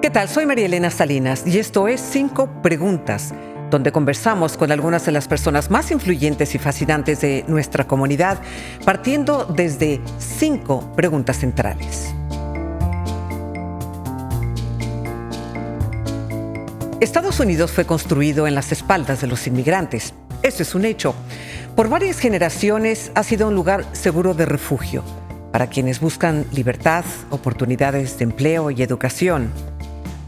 ¿Qué tal? Soy María Elena Salinas y esto es 5 Preguntas, donde conversamos con algunas de las personas más influyentes y fascinantes de nuestra comunidad, partiendo desde 5 preguntas centrales. Estados Unidos fue construido en las espaldas de los inmigrantes. Eso es un hecho. Por varias generaciones ha sido un lugar seguro de refugio para quienes buscan libertad, oportunidades de empleo y educación.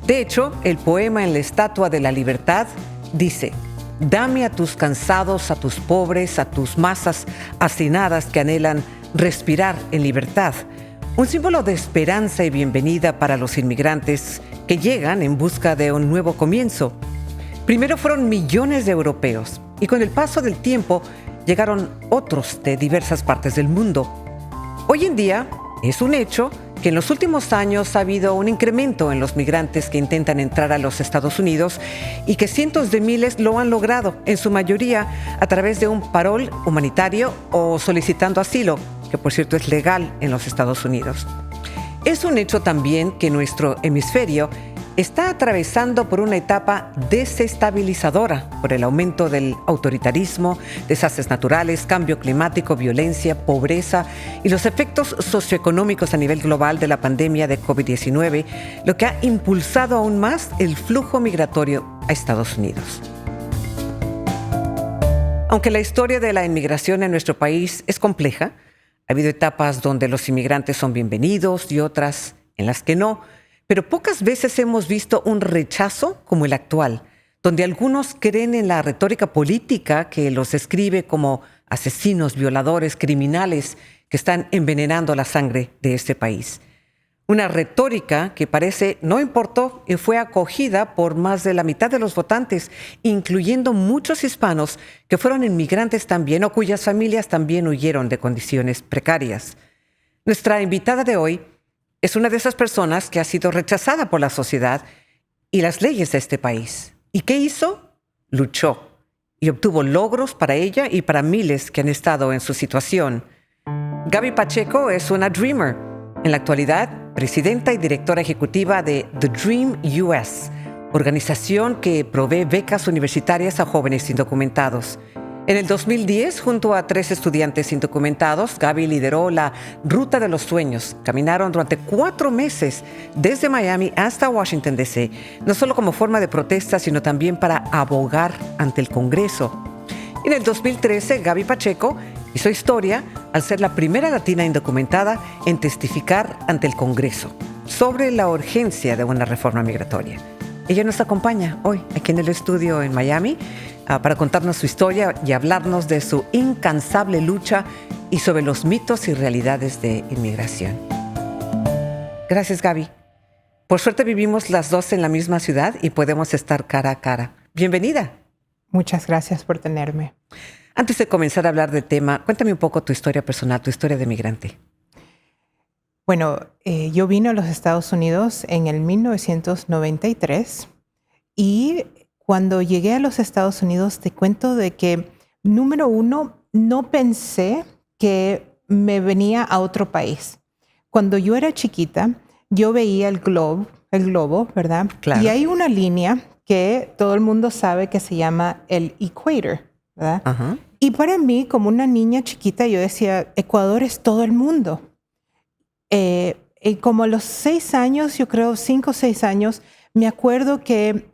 De hecho, el poema en la Estatua de la Libertad dice: «Dame a tus cansados, a tus pobres, a tus masas hacinadas que anhelan respirar en libertad». Un símbolo de esperanza y bienvenida para los inmigrantes que llegan en busca de un nuevo comienzo. Primero fueron millones de europeos y con el paso del tiempo llegaron otros de diversas partes del mundo. Hoy en día es un hecho que en los últimos años ha habido un incremento en los migrantes que intentan entrar a los Estados Unidos y que cientos de miles lo han logrado, en su mayoría a través de un parol humanitario o solicitando asilo, que por cierto es legal en los Estados Unidos. Es un hecho también que nuestro hemisferio está atravesando por una etapa desestabilizadora por el aumento del autoritarismo, desastres naturales, cambio climático, violencia, pobreza y los efectos socioeconómicos a nivel global de la pandemia de COVID-19, lo que ha impulsado aún más el flujo migratorio a Estados Unidos. Aunque la historia de la inmigración en nuestro país es compleja, ha habido etapas donde los inmigrantes son bienvenidos y otras en las que no, pero pocas veces hemos visto un rechazo como el actual, donde algunos creen en la retórica política que los describe como asesinos, violadores, criminales que están envenenando la sangre de este país. Una retórica que parece no importó y fue acogida por más de la mitad de los votantes, incluyendo muchos hispanos que fueron inmigrantes también o cuyas familias también huyeron de condiciones precarias. Nuestra invitada de hoy es una de esas personas que ha sido rechazada por la sociedad y las leyes de este país. ¿Y qué hizo? Luchó y obtuvo logros para ella y para miles que han estado en su situación. Gaby Pacheco es una Dreamer. En la actualidad, presidenta y directora ejecutiva de The Dream US, organización que provee becas universitarias a jóvenes indocumentados. En el 2010, junto a 3 estudiantes indocumentados, Gaby lideró la Ruta de los Sueños. Caminaron durante 4 meses desde Miami hasta Washington, D.C., no solo como forma de protesta, sino también para abogar ante el Congreso. En el 2013, Gaby Pacheco hizo historia al ser la primera latina indocumentada en testificar ante el Congreso sobre la urgencia de una reforma migratoria. Ella nos acompaña hoy aquí en el estudio en Miami para contarnos su historia y hablarnos de su incansable lucha y sobre los mitos y realidades de inmigración. Gracias, Gaby. Por suerte vivimos las dos en la misma ciudad y podemos estar cara a cara. Bienvenida. Muchas gracias por tenerme. Antes de comenzar a hablar del tema, cuéntame un poco tu historia personal, tu historia de migrante. Bueno, yo vine a los Estados Unidos en el 1993 y cuando llegué a los Estados Unidos te cuento de que, número uno, no pensé que me venía a otro país. Cuando yo era chiquita, yo veía el globo, ¿verdad? Claro. Y hay una línea que todo el mundo sabe que se llama el equator, ¿verdad? Ajá. Y para mí, como una niña chiquita, yo decía, Ecuador es todo el mundo. Y como a los 6 años, yo creo 5 o 6 años, me acuerdo que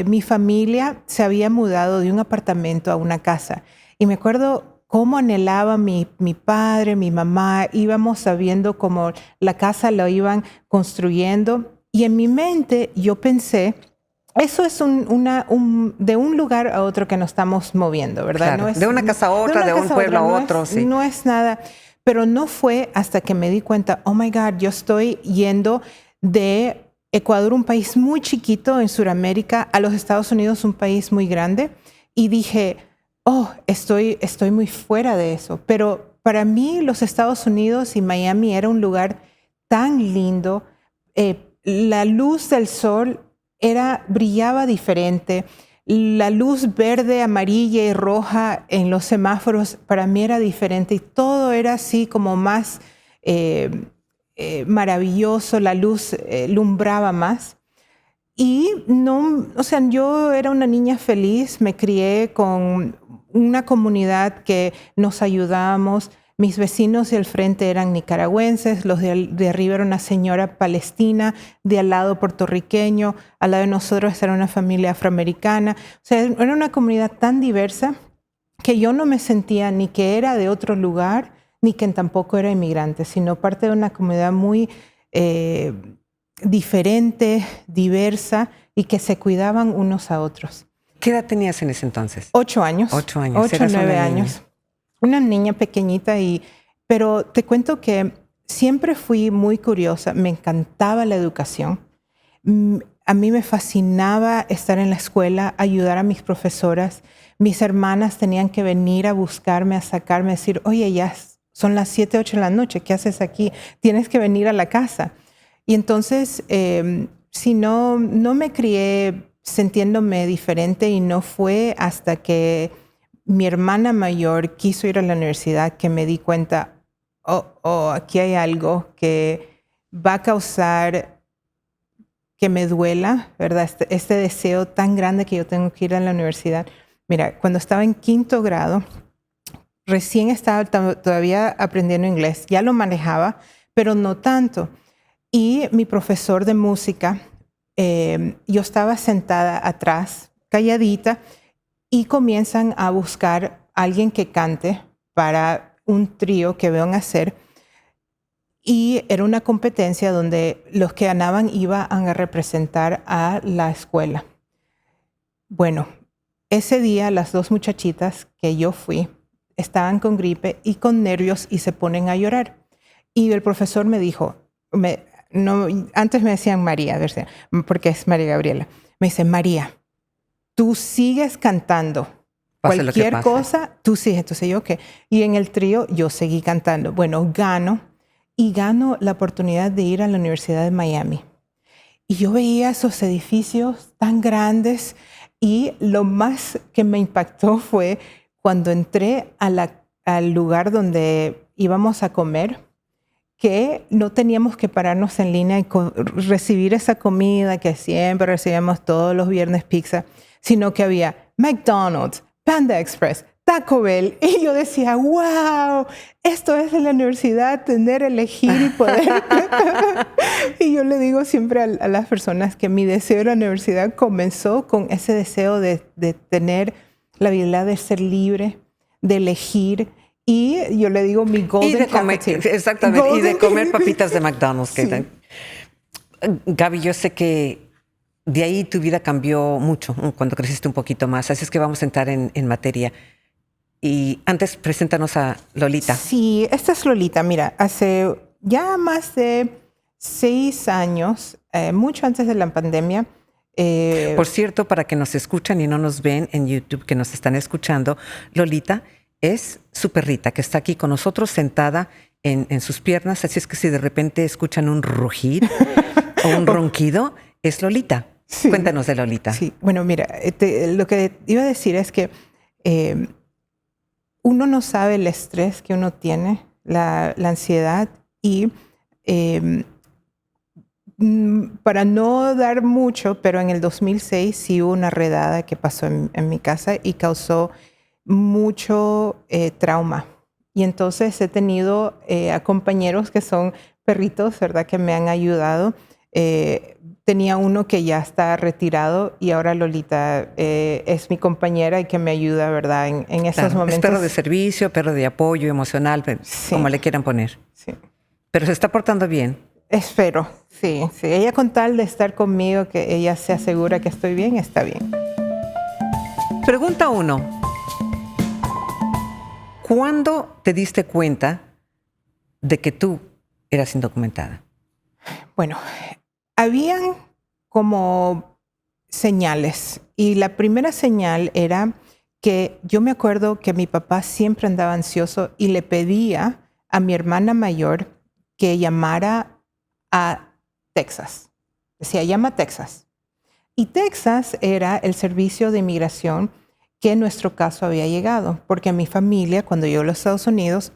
mi familia se había mudado de un apartamento a una casa. Y me acuerdo cómo anhelaba mi padre, mi mamá, íbamos sabiendo cómo la casa lo iban construyendo. Y en mi mente yo pensé, eso es de un lugar a otro que nos estamos moviendo, ¿verdad? Claro, no es, de una casa a otra, de un pueblo a otro. Sí. No es nada. Pero no fue hasta que me di cuenta, oh my God, yo estoy yendo de Ecuador, un país muy chiquito en Sudamérica, a los Estados Unidos, un país muy grande. Y dije, oh, estoy muy fuera de eso. Pero para mí los Estados Unidos y Miami era un lugar tan lindo. La luz del sol brillaba diferente. La luz verde, amarilla y roja en los semáforos para mí era diferente y todo era así como más maravilloso, la luz lumbraba más. Y no, o sea, yo era una niña feliz, me crié con una comunidad que nos ayudábamos. Mis vecinos del frente eran nicaragüenses, los de arriba era una señora palestina, de al lado puertorriqueño, al lado de nosotros era una familia afroamericana. O sea, era una comunidad tan diversa que yo no me sentía ni que era de otro lugar, ni que tampoco era inmigrante, sino parte de una comunidad muy diferente, diversa y que se cuidaban unos a otros. ¿Qué edad tenías en ese entonces? 8 años. 8 años. 8, Eras 9 una años. niña. Una niña pequeñita, pero te cuento que siempre fui muy curiosa. Me encantaba la educación. A mí me fascinaba estar en la escuela, ayudar a mis profesoras. Mis hermanas tenían que venir a buscarme, a sacarme, a decir, oye, ya son las 7, 8 de la noche, ¿qué haces aquí? Tienes que venir a la casa. Y entonces, si no me crié sintiéndome diferente y no fue hasta que mi hermana mayor quiso ir a la universidad que me di cuenta, aquí hay algo que va a causar que me duela, ¿verdad? Este deseo tan grande que yo tengo que ir a la universidad. Mira, cuando estaba en 5º grado, recién estaba todavía aprendiendo inglés, ya lo manejaba, pero no tanto. Y mi profesor de música, yo estaba sentada atrás, calladita, y comienzan a buscar a alguien que cante para un trío que van a hacer. Y era una competencia donde los que ganaban iban a representar a la escuela. Bueno, ese día las 2 muchachitas que yo fui estaban con gripe y con nervios y se ponen a llorar. Y el profesor me dijo, antes me decían María, porque es María Gabriela. Me dice, María, tú sigues cantando. Pase Cualquier cosa, tú sigues. Entonces yo, ¿qué? Y en el trío yo seguí cantando. Bueno, gano la oportunidad de ir a la Universidad de Miami. Y yo veía esos edificios tan grandes y lo más que me impactó fue cuando entré al lugar donde íbamos a comer, que no teníamos que pararnos en línea y recibir esa comida que siempre recibíamos todos los viernes, pizza, sino que había McDonald's, Panda Express, Taco Bell. Y yo decía, wow, esto es de la universidad, tener, elegir y poder. Y yo le digo siempre a las personas que mi deseo de la universidad comenzó con ese deseo de tener la habilidad de ser libre, de elegir. Y yo le digo mi golden y de comer, exactamente, golden, y de comer papitas de McDonald's. Sí. Gaby, yo sé que de ahí tu vida cambió mucho cuando creciste un poquito más, así es que vamos a entrar en materia. Y antes, preséntanos a Lolita. Sí, esta es Lolita. Mira, hace ya más de 6 años, mucho antes de la pandemia. Por cierto, para que nos escuchan y no nos ven en YouTube, que nos están escuchando, Lolita es su perrita que está aquí con nosotros sentada en sus piernas. Así es que si de repente escuchan un rugir o un ronquido, es Lolita. Sí. Cuéntanos de Lolita. Sí, bueno, mira, lo que iba a decir es que uno no sabe el estrés que uno tiene, la ansiedad y para no dar mucho, pero en el 2006 sí hubo una redada que pasó en mi casa y causó mucho trauma. Y entonces he tenido a compañeros que son perritos, ¿verdad? Que me han ayudado. Tenía uno que ya está retirado y ahora Lolita es mi compañera y que me ayuda, ¿verdad? En esos momentos. Es perro de servicio, perro de apoyo emocional, sí, como le quieran poner. Sí. Pero se está portando bien. Espero, sí. Ella con tal de estar conmigo, que ella se asegura que estoy bien, está bien. Pregunta 1. ¿Cuándo te diste cuenta de que tú eras indocumentada? Bueno, habían como señales y la primera señal era que yo me acuerdo que mi papá siempre andaba ansioso y le pedía a mi hermana mayor que llamara a Texas. Decía, llama a Texas. Y Texas era el servicio de inmigración que en nuestro caso había llegado, porque mi familia, cuando llegó a los Estados Unidos,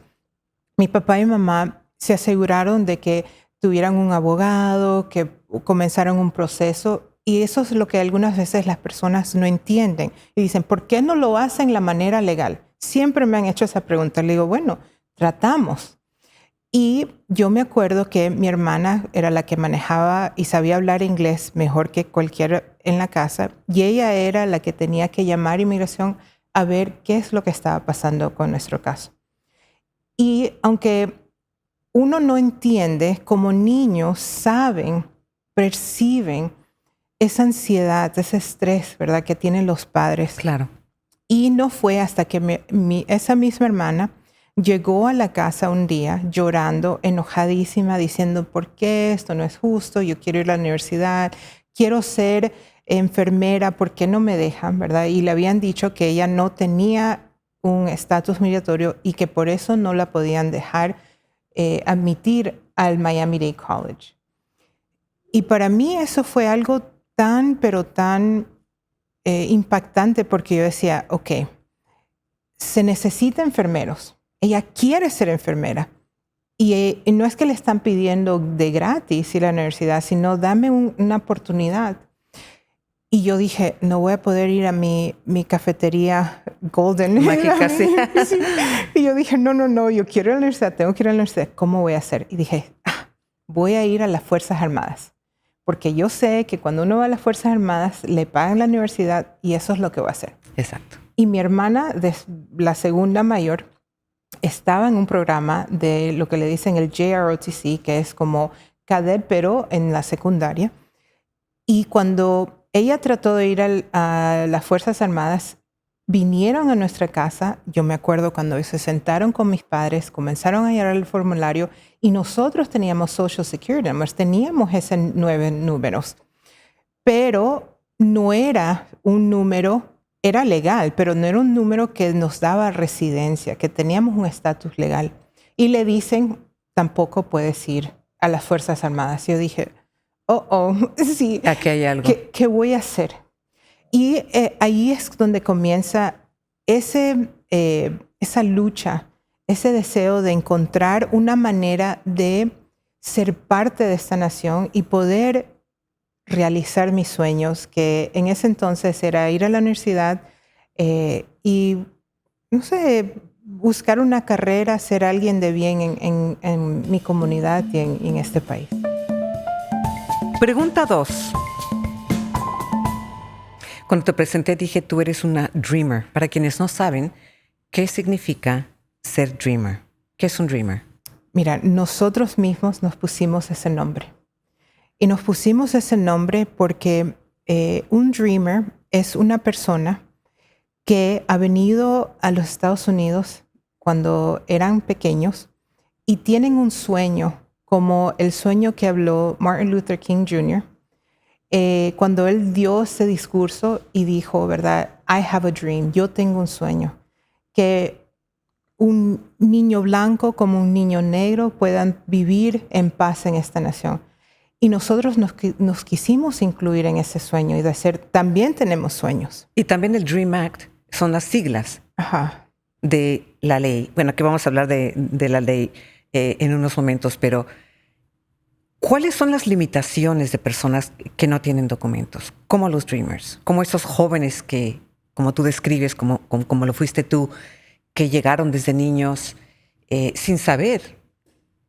mi papá y mamá se aseguraron de que tuvieran un abogado, que comenzaran un proceso Y eso es lo que algunas veces las personas no entienden. Y dicen, ¿por qué no lo hacen de la manera legal? Siempre me han hecho esa pregunta. Le digo, bueno, tratamos. Y yo me acuerdo que mi hermana era la que manejaba y sabía hablar inglés mejor que cualquiera en la casa. Y ella era la que tenía que llamar a inmigración a ver qué es lo que estaba pasando con nuestro caso. Y aunque uno no entiende, como niños saben, perciben esa ansiedad, ese estrés, ¿verdad?, que tienen los padres. Claro. Y no fue hasta que esa misma hermana llegó a la casa un día llorando, enojadísima, diciendo, ¿por qué esto no es justo? Yo quiero ir a la universidad, quiero ser enfermera, ¿por qué no me dejan, verdad? Y le habían dicho que ella no tenía un estatus migratorio y que por eso no la podían dejar admitir al Miami-Dade College. Y para mí eso fue algo tan, pero tan impactante, porque yo decía, ok, se necesita enfermeros. Ella quiere ser enfermera. Y no es que le están pidiendo de gratis ir a la universidad, sino dame una oportunidad. Y yo dije, no voy a poder ir a mi cafetería Golden. Mágica, sí. Sí. Y yo dije, no, yo quiero ir a la universidad, tengo que ir a la universidad. ¿Cómo voy a hacer? Y dije, voy a ir a las Fuerzas Armadas. Porque yo sé que cuando uno va a las Fuerzas Armadas, le pagan la universidad y eso es lo que voy a hacer. Exacto. Y mi hermana, la segunda mayor, estaba en un programa de lo que le dicen el JROTC, que es como cadet, pero en la secundaria. Y cuando ella trató de ir a las Fuerzas Armadas, vinieron a nuestra casa. Yo me acuerdo cuando se sentaron con mis padres, comenzaron a llenar el formulario y nosotros teníamos Social Security numbers, teníamos esos 9 números. Pero no era un número, era legal, pero no era un número que nos daba residencia, que teníamos un estatus legal. Y le dicen, tampoco puedes ir a las Fuerzas Armadas. Yo dije, sí, Aquí hay algo. ¿Qué voy a hacer? Y ahí es donde comienza esa lucha, ese deseo de encontrar una manera de ser parte de esta nación y poder realizar mis sueños, que en ese entonces era ir a la universidad y, no sé, buscar una carrera, ser alguien de bien en mi comunidad y en este país. Pregunta 2. Cuando te presenté dije, tú eres una dreamer. Para quienes no saben, ¿qué significa ser dreamer? ¿Qué es un dreamer? Mira, nosotros mismos nos pusimos ese nombre. Y nos pusimos ese nombre porque un dreamer es una persona que ha venido a los Estados Unidos cuando eran pequeños y tienen un sueño, como el sueño que habló Martin Luther King Jr., cuando él dio ese discurso y dijo, ¿verdad? I have a dream, yo tengo un sueño, que un niño blanco como un niño negro puedan vivir en paz en esta nación. Y nosotros nos quisimos incluir en ese sueño y decir, también tenemos sueños. Y también el Dream Act son las siglas de la ley. Bueno, aquí vamos a hablar de la ley en unos momentos, pero ¿cuáles son las limitaciones de personas que no tienen documentos? Como los Dreamers, como esos jóvenes que, como tú describes, como lo fuiste tú, que llegaron desde niños sin saber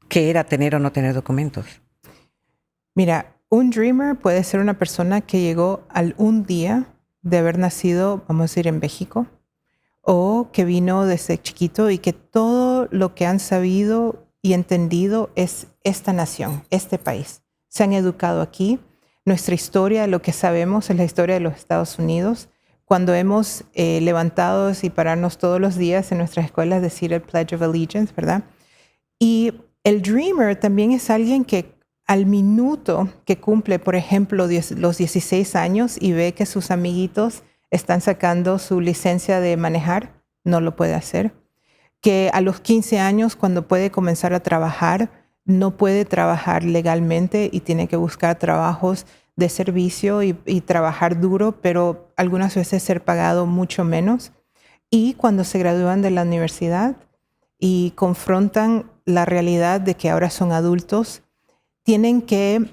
qué era tener o no tener documentos. Mira, un dreamer puede ser una persona que llegó un día de haber nacido, vamos a decir, en México, o que vino desde chiquito y que todo lo que han sabido y entendido es esta nación, este país. Se han educado aquí. Nuestra historia, lo que sabemos es la historia de los Estados Unidos. Cuando hemos levantado y pararnos todos los días en nuestras escuelas, decir el Pledge of Allegiance, ¿verdad? Y el dreamer también es alguien que al minuto que cumple, por ejemplo, los 16 años y ve que sus amiguitos están sacando su licencia de manejar, no lo puede hacer. Que a los 15 años, cuando puede comenzar a trabajar, no puede trabajar legalmente y tiene que buscar trabajos de servicio y trabajar duro, pero algunas veces ser pagado mucho menos. Y cuando se gradúan de la universidad y confrontan la realidad de que ahora son adultos, tienen que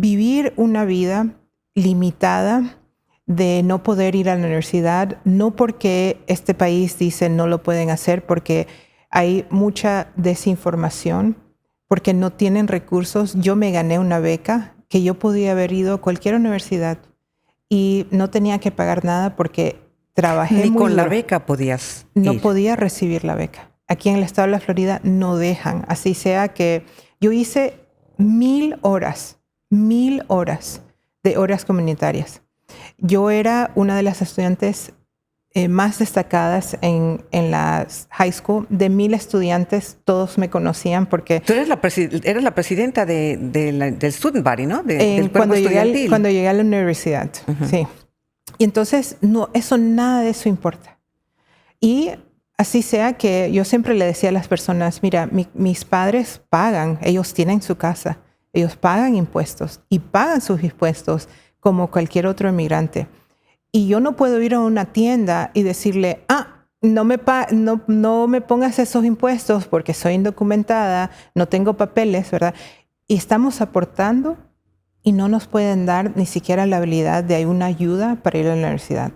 vivir una vida limitada de no poder ir a la universidad, no porque este país dice no lo pueden hacer, porque hay mucha desinformación, porque no tienen recursos. Yo me gané una beca que yo podía haber ido a cualquier universidad y no tenía que pagar nada porque trabajé Ni muy con la duro. beca podías No ir. podía recibir la beca. Aquí en el estado de la Florida no dejan. Así sea que yo hice 1000 horas de horas comunitarias. Yo era una de las estudiantes más destacadas en la high school. De 1000 estudiantes, todos me conocían porque Tú eres eres la presidenta del student body, ¿no? Del cuerpo cuando estudiantil. cuando llegué a la universidad, sí. Y entonces, no, nada de eso importa. Y así sea que yo siempre le decía a las personas, mira, mis padres pagan, ellos tienen su casa, ellos pagan impuestos y pagan sus impuestos como cualquier otro inmigrante. Y yo no puedo ir a una tienda y decirle, no me pongas esos impuestos porque soy indocumentada, no tengo papeles, ¿verdad? Y estamos aportando y no nos pueden dar ni siquiera la habilidad de una ayuda para ir a la universidad.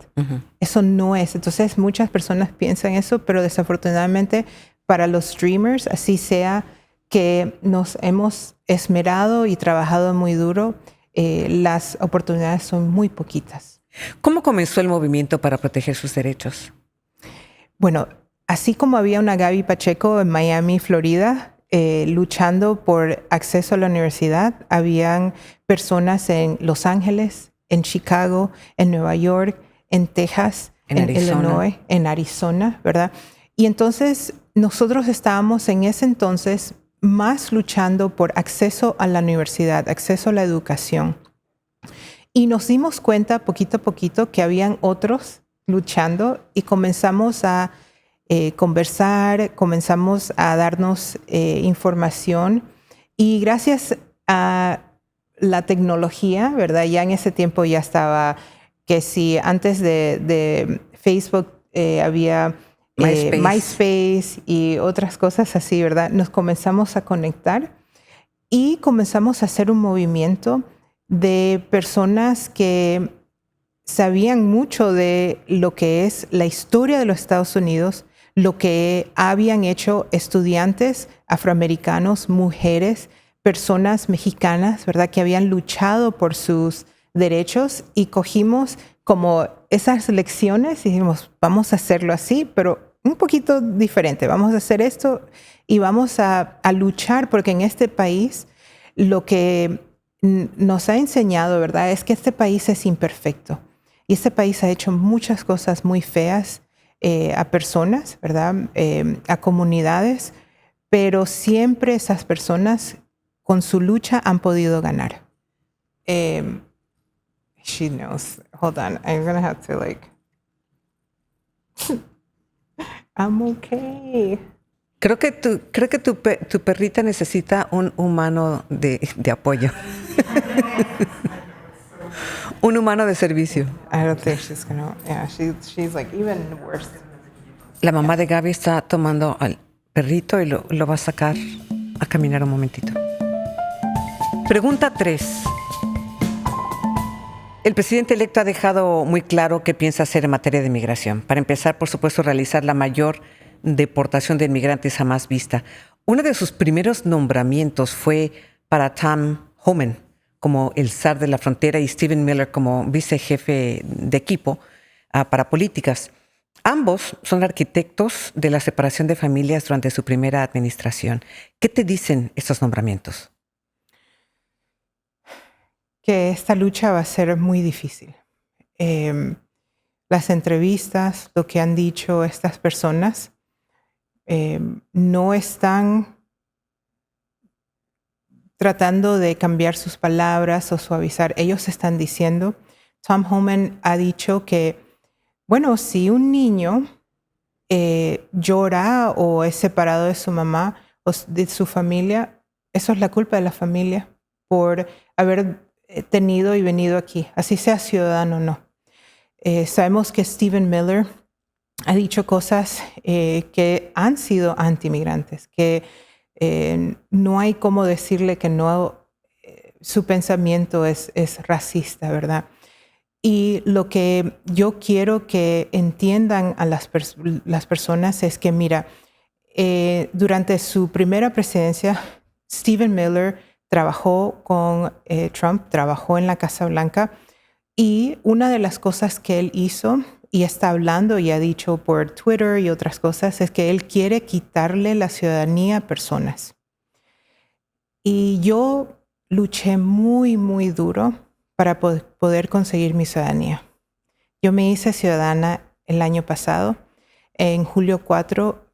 Eso no es. Entonces muchas personas piensan eso, pero desafortunadamente para los Dreamers, así sea que nos hemos esmerado y trabajado muy duro, las oportunidades son muy poquitas. ¿Cómo comenzó el movimiento para proteger sus derechos? Bueno, así como había una Gaby Pacheco en Miami, Florida, luchando por acceso a la universidad, habían personas en Los Ángeles, en Chicago, en Nueva York, en Texas, en Illinois, en Arizona, ¿verdad? Y entonces nosotros estábamos en ese entonces más luchando por acceso a la universidad, acceso a la educación. Y nos dimos cuenta poquito a poquito que habían otros luchando y comenzamos a conversar, comenzamos a darnos información y gracias a la tecnología, ¿verdad? Ya en ese tiempo ya estaba que si antes de Facebook había MySpace y otras cosas así, ¿verdad? Nos comenzamos a conectar y comenzamos a hacer un movimiento de personas que sabían mucho de lo que es la historia de los Estados Unidos, lo que habían hecho estudiantes afroamericanos, mujeres, personas mexicanas, ¿verdad? Que habían luchado por sus derechos y cogimos como esas lecciones y dijimos, vamos a hacerlo así, pero un poquito diferente. Vamos a hacer esto y vamos a luchar porque en este país lo que nos ha enseñado, ¿verdad? Es que este país es imperfecto y este país ha hecho muchas cosas muy feas a personas, ¿verdad? A comunidades, pero siempre esas personas con su lucha han podido ganar. She knows. Hold on. I'm going to have to I'm okay. Creo que tu perrita necesita un humano de apoyo. Un humano de servicio. I don't think she's going to. Yeah, she's like even worse. La mamá de Gaby está tomando al perrito y lo va a sacar a caminar un momentito. Pregunta 3. El presidente electo ha dejado muy claro qué piensa hacer en materia de migración. Para empezar, por supuesto, realizar la mayor deportación de inmigrantes jamás vista. Uno de sus primeros nombramientos fue para Tom Homan como el zar de la frontera y Stephen Miller como vicejefe de equipo para políticas. Ambos son arquitectos de la separación de familias durante su primera administración. ¿Qué te dicen estos nombramientos? Que esta lucha va a ser muy difícil. Las entrevistas, lo que han dicho estas personas, no están tratando de cambiar sus palabras o suavizar. Ellos están diciendo, Tom Homan ha dicho que, bueno, si un niño llora o es separado de su mamá o de su familia, eso es la culpa de la familia por haber tenido y venido aquí, así sea ciudadano o no. Sabemos que Stephen Miller ha dicho cosas que han sido anti-inmigrantes, que no hay cómo decirle que no su pensamiento es racista, ¿verdad? Y lo que yo quiero que entiendan a las personas es que, mira, durante su primera presidencia, Stephen Miller trabajó con Trump, trabajó en la Casa Blanca, y una de las cosas que él hizo y está hablando y ha dicho por Twitter y otras cosas es que él quiere quitarle la ciudadanía a personas. Y yo luché muy, muy duro para poder conseguir mi ciudadanía. Yo me hice ciudadana el año pasado. En julio 4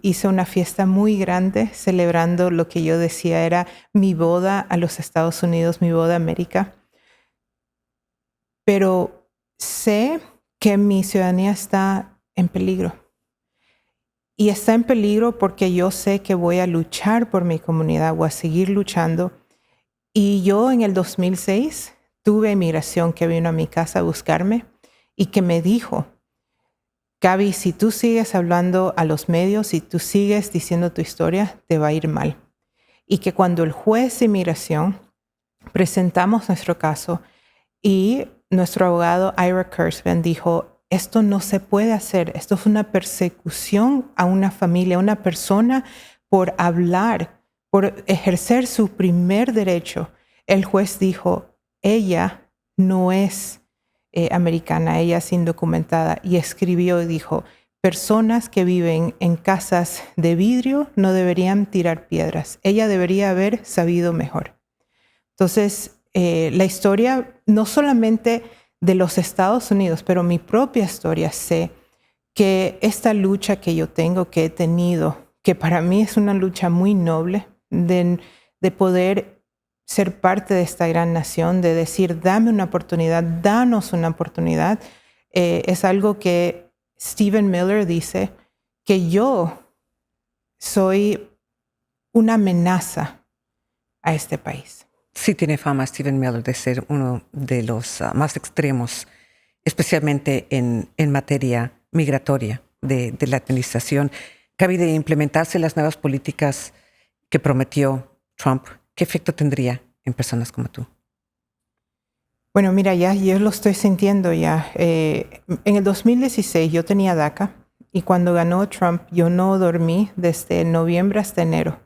hice una fiesta muy grande celebrando lo que yo decía era mi boda a los Estados Unidos, mi boda a América. Pero sé que mi ciudadanía está en peligro. Y está en peligro porque yo sé que voy a luchar por mi comunidad, voy a seguir luchando. Y yo en el 2006 tuve inmigración que vino a mi casa a buscarme y que me dijo, Gaby, si tú sigues hablando a los medios, si tú sigues diciendo tu historia, te va a ir mal. Y que cuando el juez de inmigración presentamos nuestro caso y nuestro abogado Ira Kurzban dijo, esto no se puede hacer, esto es una persecución a una familia, a una persona por hablar, por ejercer su primer derecho. El juez dijo, ella no es americana, ella es indocumentada, y escribió y dijo, personas que viven en casas de vidrio no deberían tirar piedras, ella debería haber sabido mejor. Entonces, la historia no solamente de los Estados Unidos, pero mi propia historia, sé que esta lucha que yo tengo, que he tenido, que para mí es una lucha muy noble de poder ser parte de esta gran nación, de decir, dame una oportunidad, danos una oportunidad, es algo que Stephen Miller dice, que yo soy una amenaza a este país. Sí tiene fama Stephen Miller de ser uno de los más extremos, especialmente en materia migratoria de la administración. Cabe de implementarse las nuevas políticas que prometió Trump. ¿Qué efecto tendría en personas como tú? Bueno, mira, ya yo lo estoy sintiendo ya. En el 2016 yo tenía DACA y cuando ganó Trump yo no dormí desde noviembre hasta enero.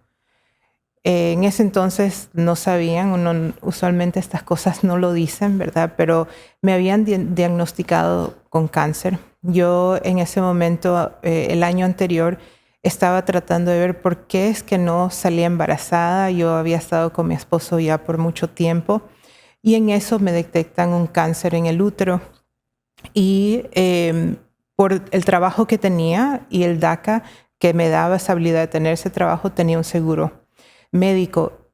En ese entonces no sabían, usualmente estas cosas no lo dicen, ¿verdad? Pero me habían diagnosticado con cáncer. Yo en ese momento, el año anterior, estaba tratando de ver por qué es que no salía embarazada. Yo había estado con mi esposo ya por mucho tiempo y en eso me detectan un cáncer en el útero. Y por el trabajo que tenía y el DACA que me daba esa habilidad de tener ese trabajo, tenía un seguro médico.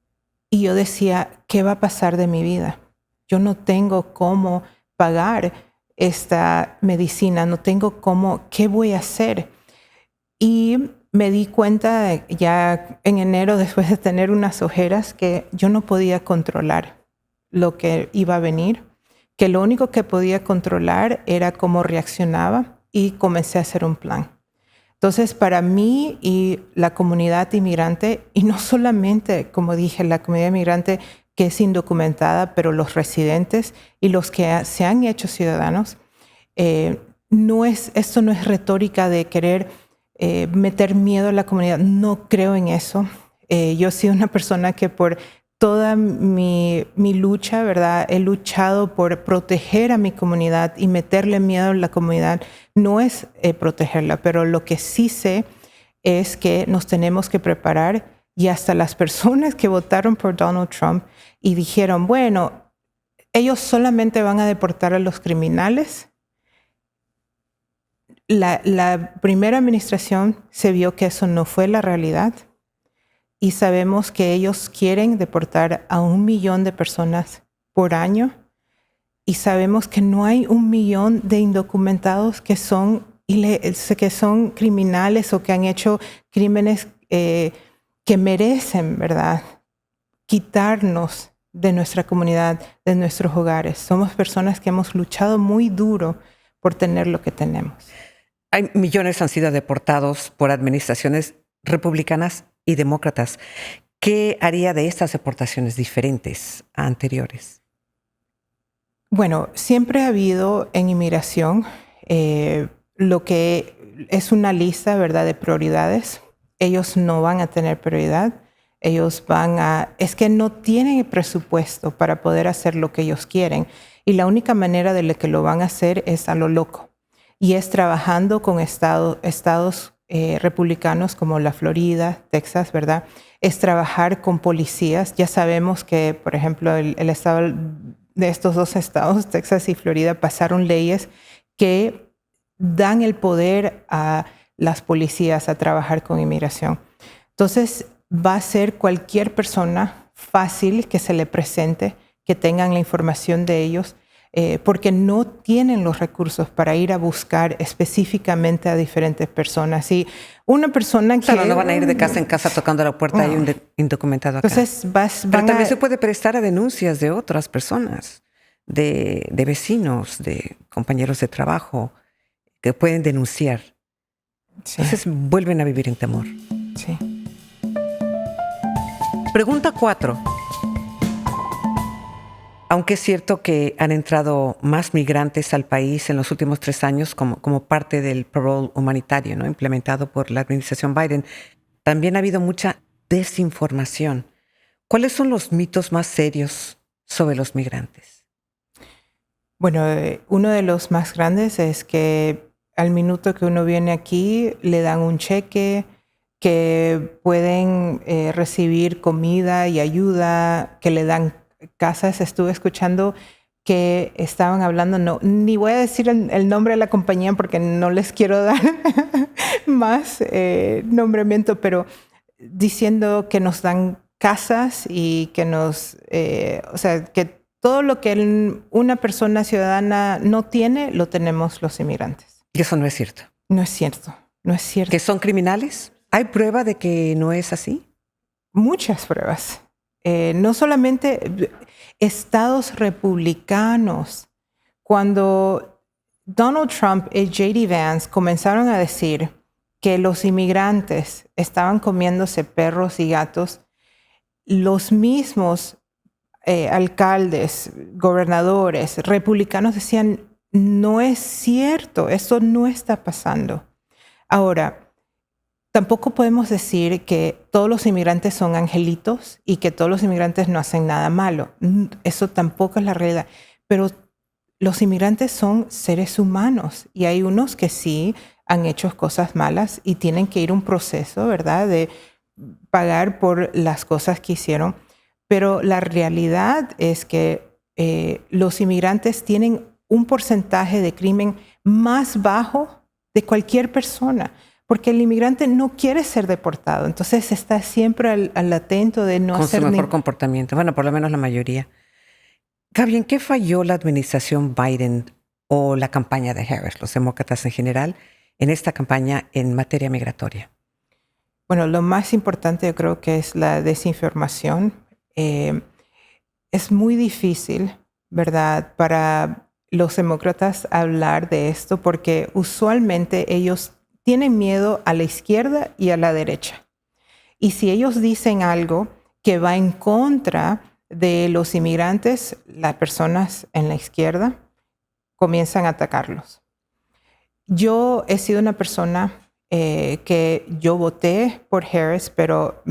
Y yo decía, ¿qué va a pasar de mi vida? Yo no tengo cómo pagar esta medicina, no tengo cómo, ¿qué voy a hacer? Y me di cuenta ya en enero, después de tener unas ojeras, que yo no podía controlar lo que iba a venir, que lo único que podía controlar era cómo reaccionaba, y comencé a hacer un plan. Entonces, para mí y la comunidad inmigrante, y no solamente, como dije, la comunidad inmigrante que es indocumentada, pero los residentes y los que se han hecho ciudadanos, esto no es retórica de querer meter miedo a la comunidad. No creo en eso. Yo he sido una persona que por toda mi lucha, ¿verdad? He luchado por proteger a mi comunidad, y meterle miedo a la comunidad no es protegerla, pero lo que sí sé es que nos tenemos que preparar, y hasta las personas que votaron por Donald Trump y dijeron, bueno, ellos solamente van a deportar a los criminales. La primera administración se vio que eso no fue la realidad. Y sabemos que ellos quieren deportar a 1 millón de personas por año. Y sabemos que no hay 1 millón de indocumentados que son criminales o que han hecho crímenes que merecen, ¿verdad?, quitarnos de nuestra comunidad, de nuestros hogares. Somos personas que hemos luchado muy duro por tener lo que tenemos. Hay millones han sido deportados por administraciones republicanas y demócratas. ¿Qué haría de estas deportaciones diferentes a anteriores? Bueno, siempre ha habido en inmigración lo que es una lista, ¿verdad?, de prioridades. Ellos no van a tener prioridad. Es que no tienen el presupuesto para poder hacer lo que ellos quieren. Y la única manera de que lo van a hacer es a lo loco. Y es trabajando con estados republicanos como la Florida, Texas, ¿verdad? Es trabajar con policías. Ya sabemos que, por ejemplo, el estado de estos dos estados, Texas y Florida, pasaron leyes que dan el poder a las policías a trabajar con inmigración. Entonces, va a ser cualquier persona fácil que se le presente, que tengan la información de ellos, porque no tienen los recursos para ir a buscar específicamente a diferentes personas. Y una persona que... Claro, no van a ir de casa en casa tocando la puerta y un indocumentado acá. Entonces, pero también se puede prestar a denuncias de otras personas, de vecinos, de compañeros de trabajo, que pueden denunciar. Sí. Entonces vuelven a vivir en temor. Sí. Pregunta 4. Aunque es cierto que han entrado más migrantes al país en los últimos 3 años como parte del parole humanitario, ¿no?, implementado por la administración Biden, también ha habido mucha desinformación. ¿Cuáles son los mitos más serios sobre los migrantes? Bueno, uno de los más grandes es que al minuto que uno viene aquí le dan un cheque, que pueden recibir comida y ayuda, que le dan casas. Estuve escuchando que estaban hablando, ni voy a decir el nombre de la compañía porque no les quiero dar más nombramiento, pero diciendo que nos dan casas y que que todo lo que una persona ciudadana no tiene, lo tenemos los inmigrantes. Y eso no es cierto. No es cierto, no es cierto. ¿Que son criminales? ¿Hay prueba de que no es así? Muchas pruebas. No solamente estados republicanos. Cuando Donald Trump y J.D. Vance comenzaron a decir que los inmigrantes estaban comiéndose perros y gatos, los mismos alcaldes, gobernadores, republicanos decían, no es cierto, eso no está pasando. Ahora, tampoco podemos decir que todos los inmigrantes son angelitos y que todos los inmigrantes no hacen nada malo. Eso tampoco es la realidad. Pero los inmigrantes son seres humanos y hay unos que sí han hecho cosas malas y tienen que ir a un proceso, ¿verdad?, de pagar por las cosas que hicieron. Pero la realidad es que los inmigrantes tienen un porcentaje de crimen más bajo de cualquier persona, porque el inmigrante no quiere ser deportado. Entonces está siempre al atento de no hacer... Con su mejor comportamiento. Bueno, por lo menos la mayoría. Gaby, ¿en qué falló la administración Biden o la campaña de Harris, los demócratas en general, en esta campaña en materia migratoria? Bueno, lo más importante yo creo que es la desinformación. Es muy difícil, ¿verdad?, para los demócratas hablar de esto porque usualmente ellos tienen miedo a la izquierda y a la derecha. Y si ellos dicen algo que va en contra de los inmigrantes, las personas en la izquierda comienzan a atacarlos. Yo he sido una persona que yo voté por Harris, pero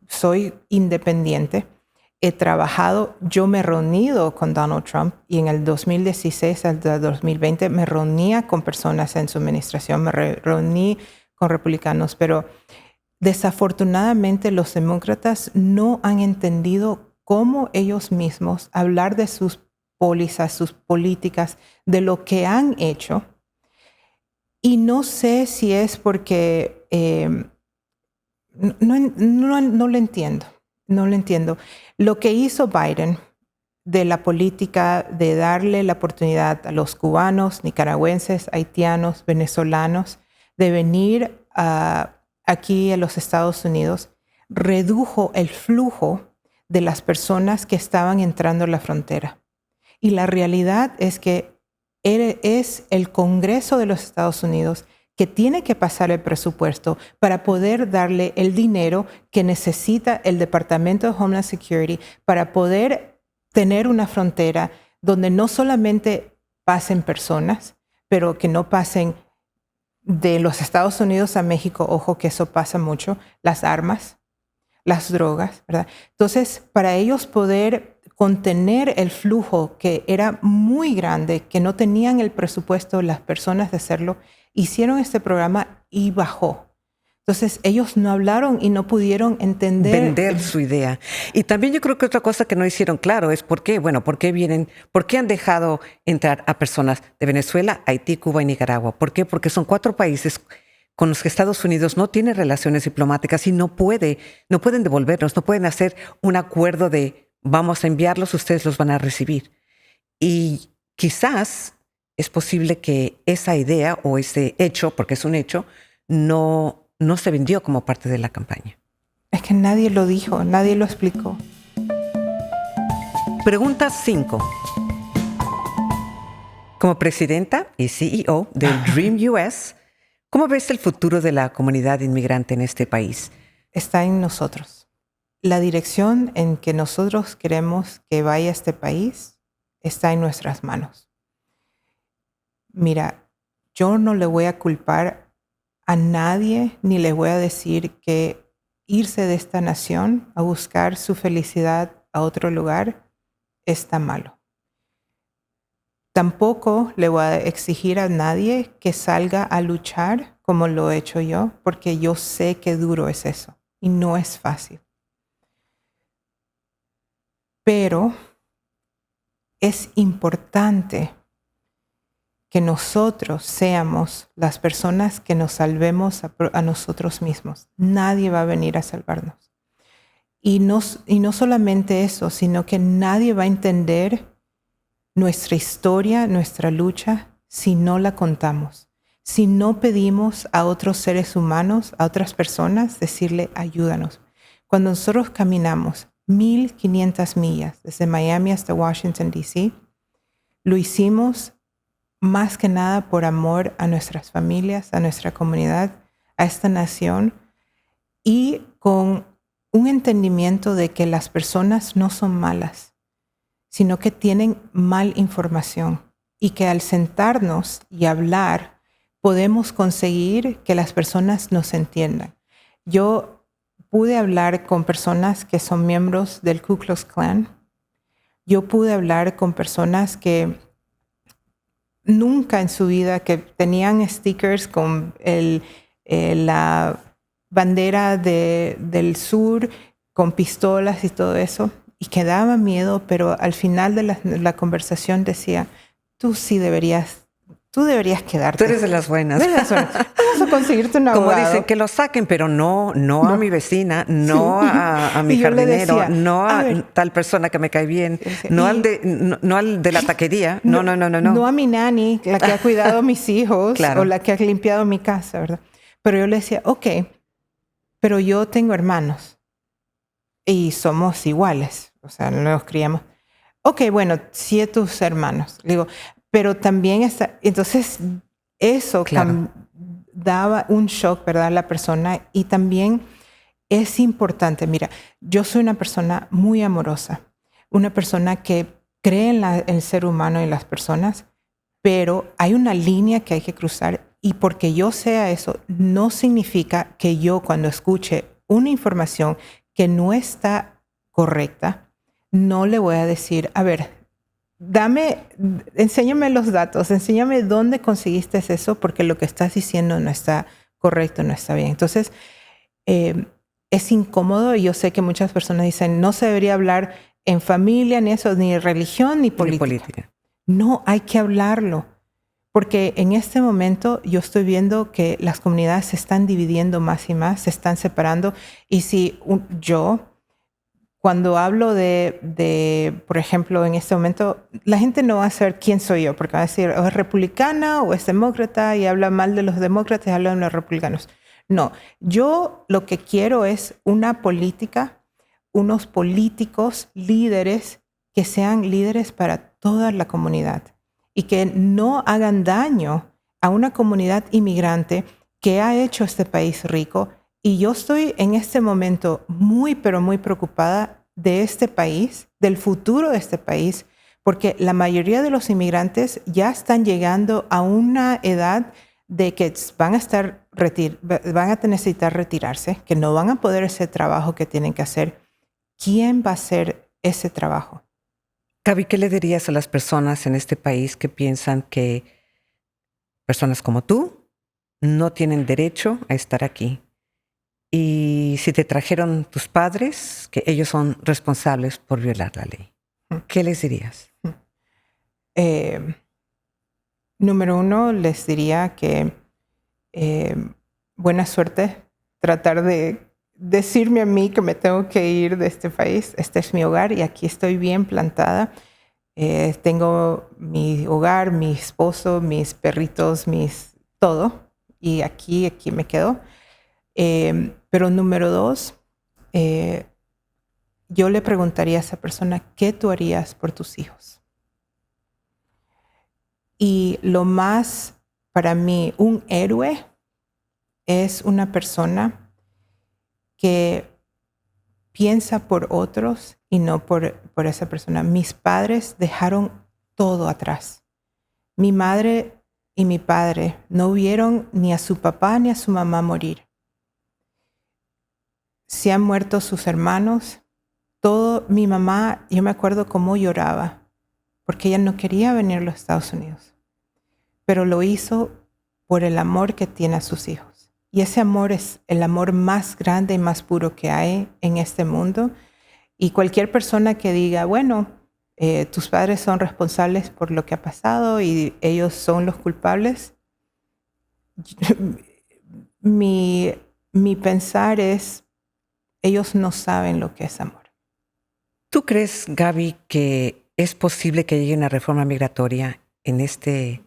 soy independiente. He trabajado, yo me he reunido con Donald Trump y en el 2016 al 2020 me reunía con personas en su administración, me reuní con republicanos, pero desafortunadamente los demócratas no han entendido cómo ellos mismos hablar de sus pólizas, sus políticas, de lo que han hecho. Y no sé si es porque no lo entiendo. No lo entiendo. Lo que hizo Biden de la política de darle la oportunidad a los cubanos, nicaragüenses, haitianos, venezolanos, de venir aquí a los Estados Unidos, redujo el flujo de las personas que estaban entrando a la frontera. Y la realidad es que es el Congreso de los Estados Unidos que tiene que pasar el presupuesto para poder darle el dinero que necesita el Departamento de Homeland Security para poder tener una frontera donde no solamente pasen personas, pero que no pasen de los Estados Unidos a México, ojo que eso pasa mucho, las armas, las drogas, ¿verdad? Entonces, para ellos poder contener el flujo que era muy grande, que no tenían el presupuesto las personas de hacerlo, hicieron este programa y bajó. Entonces, ellos no hablaron y no pudieron entender. Vender su idea. Y también yo creo que otra cosa que no hicieron claro es por qué han dejado entrar a personas de Venezuela, Haití, Cuba y Nicaragua. ¿Por qué? Porque son 4 países con los que Estados Unidos no tiene relaciones diplomáticas y no pueden devolvernos, no pueden hacer un acuerdo de vamos a enviarlos, ustedes los van a recibir. Y quizás es posible que esa idea o ese hecho, porque es un hecho, no se vendió como parte de la campaña. Es que nadie lo dijo, nadie lo explicó. Pregunta 5. Como presidenta y CEO del Dream US, ¿cómo ves el futuro de la comunidad inmigrante en este país? Está en nosotros. La dirección en que nosotros queremos que vaya este país está en nuestras manos. Mira, yo no le voy a culpar a nadie ni le voy a decir que irse de esta nación a buscar su felicidad a otro lugar está malo. Tampoco le voy a exigir a nadie que salga a luchar como lo he hecho yo, porque yo sé qué duro es eso y no es fácil. Pero es importante que nosotros seamos las personas que nos salvemos a nosotros mismos. Nadie va a venir a salvarnos. Y no solamente eso, sino que nadie va a entender nuestra historia, nuestra lucha, si no la contamos. Si no pedimos a otros seres humanos, a otras personas, decirle, ayúdanos. Cuando nosotros caminamos 1,500 millas desde Miami hasta Washington, D.C., lo hicimos más que nada por amor a nuestras familias, a nuestra comunidad, a esta nación y con un entendimiento de que las personas no son malas, sino que tienen mal información y que al sentarnos y hablar podemos conseguir que las personas nos entiendan. Yo pude hablar con personas que son miembros del Ku Klux Klan. Yo pude hablar con personas que nunca en su vida, que tenían stickers con la bandera del sur, con pistolas y todo eso, y que daba miedo, pero al final de la conversación decía, tú deberías quedarte. Tú eres de las buenas. Vamos a conseguirte un abogado. Como dicen, que lo saquen, pero no a mi vecina, no Sí. a mi Y yo le jardinero, decía, no a ver, tal persona que me cae bien, no al de la taquería. No. No a mi nani, la que ha cuidado a mis hijos, Claro. o la que ha limpiado mi casa, ¿verdad? Pero yo le decía, ok, pero yo tengo hermanos y somos iguales, o sea, nos criamos. Ok, bueno, sí de tus hermanos. Le digo, pero también está, entonces eso Claro. daba un shock, ¿verdad? A la persona y también es importante, mira, yo soy una persona muy amorosa, una persona que cree en el ser humano y en las personas, pero hay una línea que hay que cruzar y porque yo sea eso, no significa que yo cuando escuche una información que no está correcta, no le voy a decir, a ver, enséñame los datos, enséñame dónde conseguiste eso, porque lo que estás diciendo no está correcto, no está bien. Entonces, es incómodo y yo sé que muchas personas dicen, no se debería hablar en familia, ni eso, ni religión, ni política. No, hay que hablarlo. Porque en este momento yo estoy viendo que las comunidades se están dividiendo más y más, se están separando. Y si cuando hablo de, por ejemplo, en este momento, la gente no va a saber quién soy yo, porque va a decir, o es republicana o es demócrata, y habla mal de los demócratas y habla de los republicanos. No, yo lo que quiero es una política, unos políticos líderes que sean líderes para toda la comunidad y que no hagan daño a una comunidad inmigrante que ha hecho este país rico. Y yo estoy en este momento muy, pero muy preocupada de este país, del futuro de este país, porque la mayoría de los inmigrantes ya están llegando a una edad de que van a necesitar retirarse, que no van a poder hacer trabajo que tienen que hacer. ¿Quién va a hacer ese trabajo? Gaby, ¿qué le dirías a las personas en este país que piensan que personas como tú no tienen derecho a estar aquí? Y si te trajeron tus padres, que ellos son responsables por violar la ley. ¿Qué les dirías? Número uno, les diría que buena suerte tratar de decirme a mí que me tengo que ir de este país. Este es mi hogar y aquí estoy bien plantada. Tengo mi hogar, mi esposo, mis perritos, todo. Y aquí me quedo. Pero número dos, yo le preguntaría a esa persona, ¿qué tú harías por tus hijos? Y lo más, para mí, un héroe es una persona que piensa por otros y no por esa persona. Mis padres dejaron todo atrás. Mi madre y mi padre no vieron ni a su papá ni a su mamá morir. Se han muerto sus hermanos. Mi mamá, yo me acuerdo cómo lloraba, porque ella no quería venir a los Estados Unidos, pero lo hizo por el amor que tiene a sus hijos. Y ese amor es el amor más grande y más puro que hay en este mundo. Y cualquier persona que diga, bueno, tus padres son responsables por lo que ha pasado y ellos son los culpables, mi pensar es, ellos no saben lo que es amor. ¿Tú crees, Gaby, que es posible que llegue una reforma migratoria en este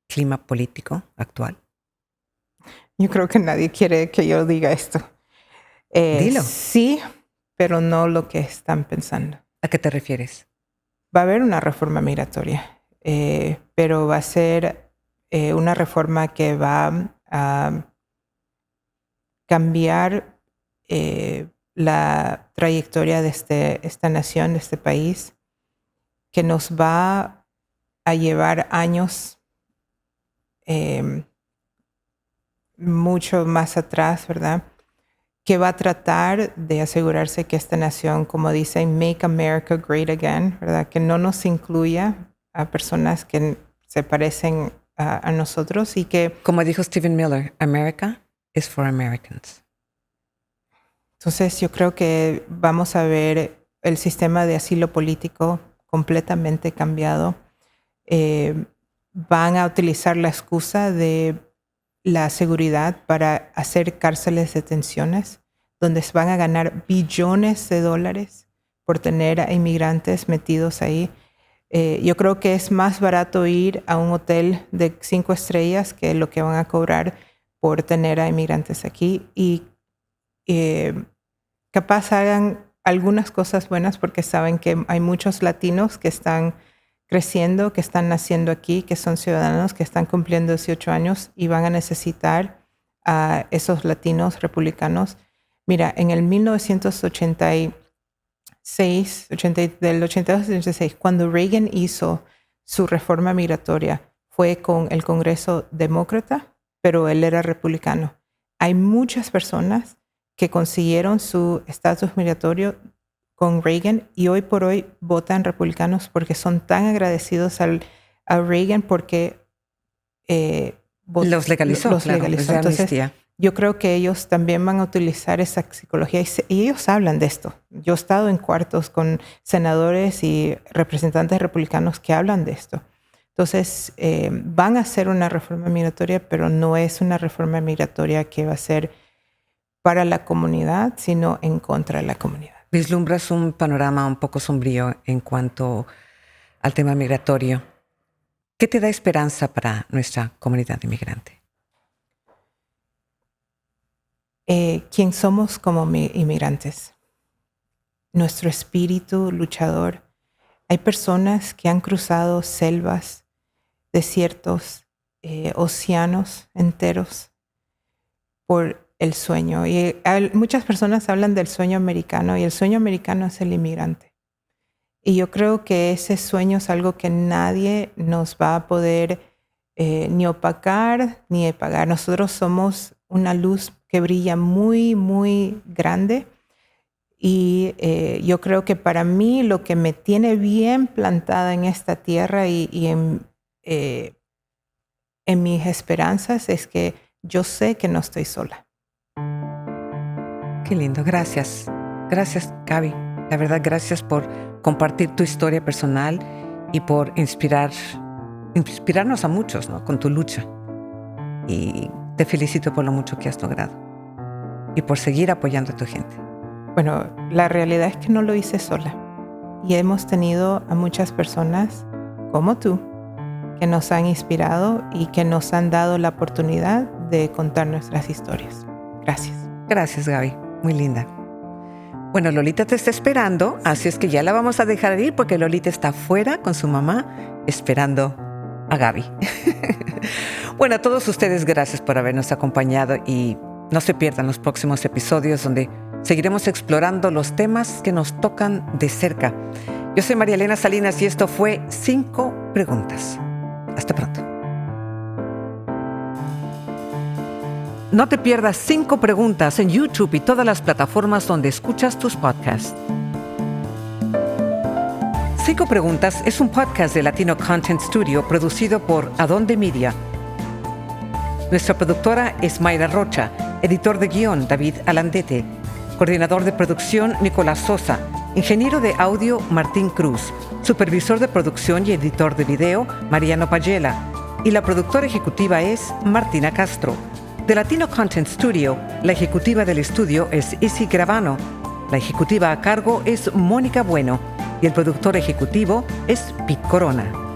clima político actual? Yo creo que nadie quiere que yo diga esto. Dilo. Sí, pero no lo que están pensando. ¿A qué te refieres? Va a haber una reforma migratoria, pero va a ser una reforma que va a cambiar la trayectoria de esta nación, de este país, que nos va a llevar años mucho más atrás, ¿verdad? Que va a tratar de asegurarse que esta nación, como dicen, make America great again, ¿verdad? Que no nos incluya a personas que se parecen a nosotros y que... Como dijo Stephen Miller, America is for Americans. Entonces yo creo que vamos a ver el sistema de asilo político completamente cambiado. Van a utilizar la excusa de la seguridad para hacer cárceles de detenciones, donde se van a ganar billones de dólares por tener a inmigrantes metidos ahí. Yo creo que es más barato ir a un hotel de 5 estrellas que lo que van a cobrar por tener a inmigrantes aquí. Y capaz hagan algunas cosas buenas porque saben que hay muchos latinos que están creciendo, que están naciendo aquí, que son ciudadanos, que están cumpliendo 18 años y van a necesitar a esos latinos republicanos. Mira, en el 1986, del 82 al 86, cuando Reagan hizo su reforma migratoria, fue con el Congreso demócrata, pero él era republicano. Hay muchas personas que consiguieron su estatus migratorio con Reagan y hoy por hoy votan republicanos porque son tan agradecidos a Reagan porque los legalizó. Entonces, yo creo que ellos también van a utilizar esa psicología y ellos hablan de esto. Yo he estado en cuartos con senadores y representantes republicanos que hablan de esto. Entonces, van a hacer una reforma migratoria, pero no es una reforma migratoria que va a ser para la comunidad, sino en contra de la comunidad. Vislumbras un panorama un poco sombrío en cuanto al tema migratorio. ¿Qué te da esperanza para nuestra comunidad inmigrante? ¿Quién somos como inmigrantes? Nuestro espíritu luchador. Hay personas que han cruzado selvas, desiertos, océanos enteros por el sueño. Y muchas personas hablan del sueño americano y el sueño americano es el inmigrante. Y yo creo que ese sueño es algo que nadie nos va a poder ni opacar ni apagar. Nosotros somos una luz que brilla muy, muy grande. Y yo creo que para mí lo que me tiene bien plantada en esta tierra y en mis esperanzas es que yo sé que no estoy sola. Qué lindo, gracias. Gracias, Gaby. La verdad, gracias por compartir tu historia personal y por inspirarnos a muchos, ¿no? Con tu lucha. Y te felicito por lo mucho que has logrado y por seguir apoyando a tu gente. Bueno, la realidad es que no lo hice sola. Y hemos tenido a muchas personas como tú que nos han inspirado y que nos han dado la oportunidad de contar nuestras historias. Gracias. Gracias, Gaby. Muy linda. Bueno, Lolita te está esperando, así es que ya la vamos a dejar ir porque Lolita está afuera con su mamá esperando a Gaby. Bueno, a todos ustedes, gracias por habernos acompañado y no se pierdan los próximos episodios donde seguiremos explorando los temas que nos tocan de cerca. Yo soy María Elena Salinas y esto fue 5 Preguntas. Hasta pronto. No te pierdas 5 Preguntas en YouTube y todas las plataformas donde escuchas tus podcasts. 5 Preguntas es un podcast de Latino Content Studio producido por Adonde Media. Nuestra productora es Mayra Rocha, editor de guión David Alandete, coordinador de producción Nicolás Sosa, ingeniero de audio Martín Cruz, supervisor de producción y editor de video Mariano Pagela y la productora ejecutiva es Martina Castro. De Latino Content Studio, la ejecutiva del estudio es Isi Gravano, la ejecutiva a cargo es Mónica Bueno y el productor ejecutivo es Pete Corona.